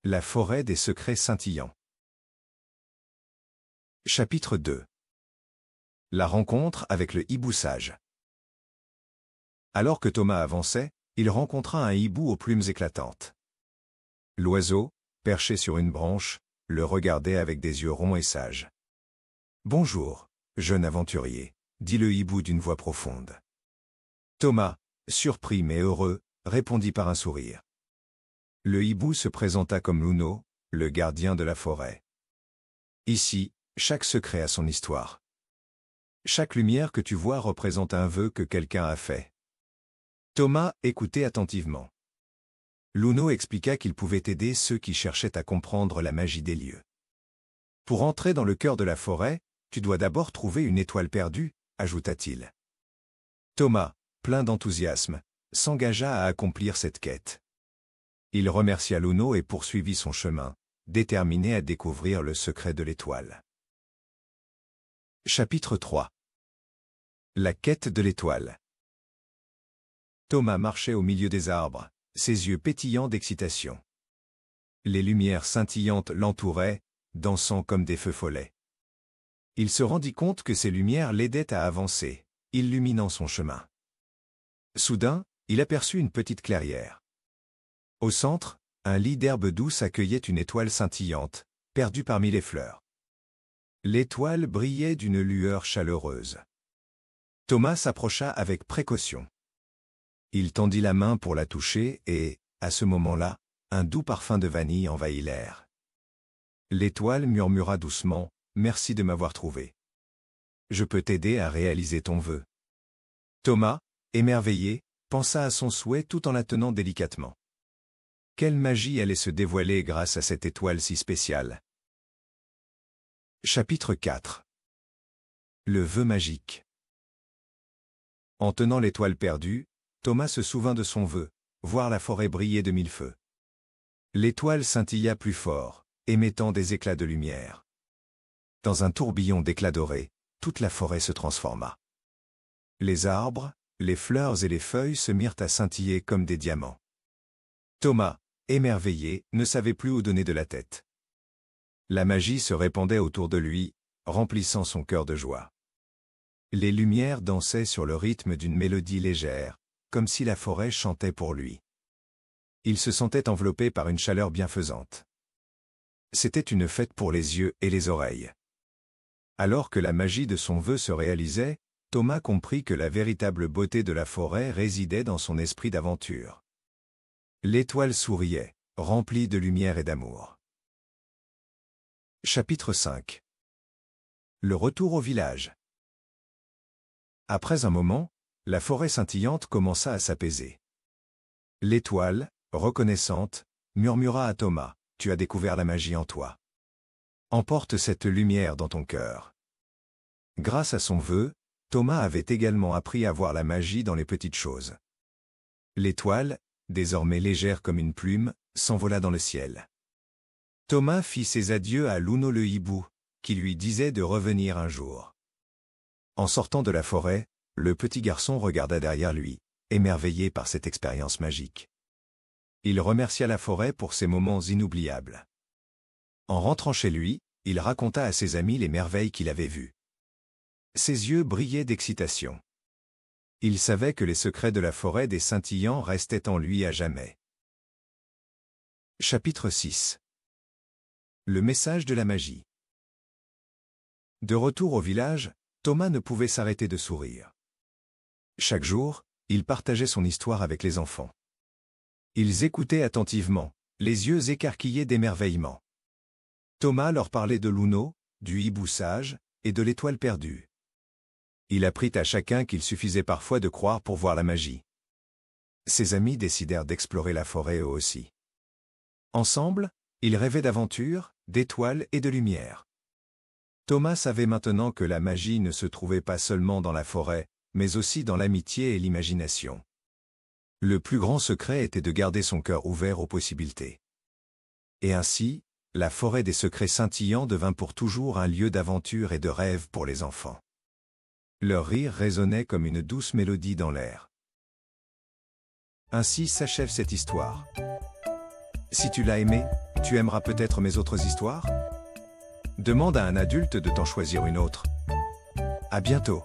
La forêt des secrets scintillants. Chapitre 2. La rencontre avec le hibou sage. Alors que Thomas avançait, il rencontra un hibou aux plumes éclatantes. L'oiseau, perché sur une branche, le regardait avec des yeux ronds et sages. « Bonjour, jeune aventurier, » dit le hibou d'une voix profonde. Thomas, surpris mais heureux, répondit par un sourire. Le hibou se présenta comme Luno, le gardien de la forêt. Ici, chaque secret a son histoire. Chaque lumière que tu vois représente un vœu que quelqu'un a fait. Thomas écoutait attentivement. Luno expliqua qu'il pouvait aider ceux qui cherchaient à comprendre la magie des lieux. Pour entrer dans le cœur de la forêt, tu dois d'abord trouver une étoile perdue, ajouta-t-il. Thomas, plein d'enthousiasme, s'engagea à accomplir cette quête. Il remercia Luno et poursuivit son chemin, déterminé à découvrir le secret de l'étoile. Chapitre 3. La quête de l'étoile. Thomas marchait au milieu des arbres, ses yeux pétillants d'excitation. Les lumières scintillantes l'entouraient, dansant comme des feux follets. Il se rendit compte que ces lumières l'aidaient à avancer, illuminant son chemin. Soudain, il aperçut une petite clairière. Au centre, un lit d'herbe douce accueillait une étoile scintillante, perdue parmi les fleurs. L'étoile brillait d'une lueur chaleureuse. Thomas s'approcha avec précaution. Il tendit la main pour la toucher et, à ce moment-là, un doux parfum de vanille envahit l'air. L'étoile murmura doucement, « Merci de m'avoir trouvé. Je peux t'aider à réaliser ton vœu. » Thomas, émerveillé, pensa à son souhait tout en la tenant délicatement. Quelle magie allait se dévoiler grâce à cette étoile si spéciale. Chapitre 4. Le vœu magique. En tenant l'étoile perdue, Thomas se souvint de son vœu, voir la forêt briller de mille feux. L'étoile scintilla plus fort, émettant des éclats de lumière. Dans un tourbillon d'éclats dorés, toute la forêt se transforma. Les arbres, les fleurs et les feuilles se mirent à scintiller comme des diamants. Thomas, émerveillé, ne savait plus où donner de la tête. La magie se répandait autour de lui, remplissant son cœur de joie. Les lumières dansaient sur le rythme d'une mélodie légère, comme si la forêt chantait pour lui. Il se sentait enveloppé par une chaleur bienfaisante. C'était une fête pour les yeux et les oreilles. Alors que la magie de son vœu se réalisait, Thomas comprit que la véritable beauté de la forêt résidait dans son esprit d'aventure. L'étoile souriait, remplie de lumière et d'amour. Chapitre 5. Le retour au village. Après un moment, la forêt scintillante commença à s'apaiser. L'étoile, reconnaissante, murmura à Thomas, « Tu as découvert la magie en toi. Emporte cette lumière dans ton cœur. » Grâce à son vœu, Thomas avait également appris à voir la magie dans les petites choses. L'étoile, désormais légère comme une plume, s'envola dans le ciel. Thomas fit ses adieux à Luno le hibou, qui lui disait de revenir un jour. En sortant de la forêt, le petit garçon regarda derrière lui, émerveillé par cette expérience magique. Il remercia la forêt pour ces moments inoubliables. En rentrant chez lui, il raconta à ses amis les merveilles qu'il avait vues. Ses yeux brillaient d'excitation. Il savait que les secrets de la forêt des scintillants restaient en lui à jamais. Chapitre 6. Le message de la magie. De retour au village, Thomas ne pouvait s'arrêter de sourire. Chaque jour, il partageait son histoire avec les enfants. Ils écoutaient attentivement, les yeux écarquillés d'émerveillement. Thomas leur parlait de Luno, du hibou sage, et de l'étoile perdue. Il apprit à chacun qu'il suffisait parfois de croire pour voir la magie. Ses amis décidèrent d'explorer la forêt eux aussi. Ensemble, ils rêvaient d'aventures, d'étoiles et de lumière. Thomas savait maintenant que la magie ne se trouvait pas seulement dans la forêt, mais aussi dans l'amitié et l'imagination. Le plus grand secret était de garder son cœur ouvert aux possibilités. Et ainsi, la forêt des secrets scintillants devint pour toujours un lieu d'aventure et de rêve pour les enfants. Leur rire résonnait comme une douce mélodie dans l'air. Ainsi s'achève cette histoire. Si tu l'as aimé, tu aimeras peut-être mes autres histoires? Demande à un adulte de t'en choisir une autre. À bientôt.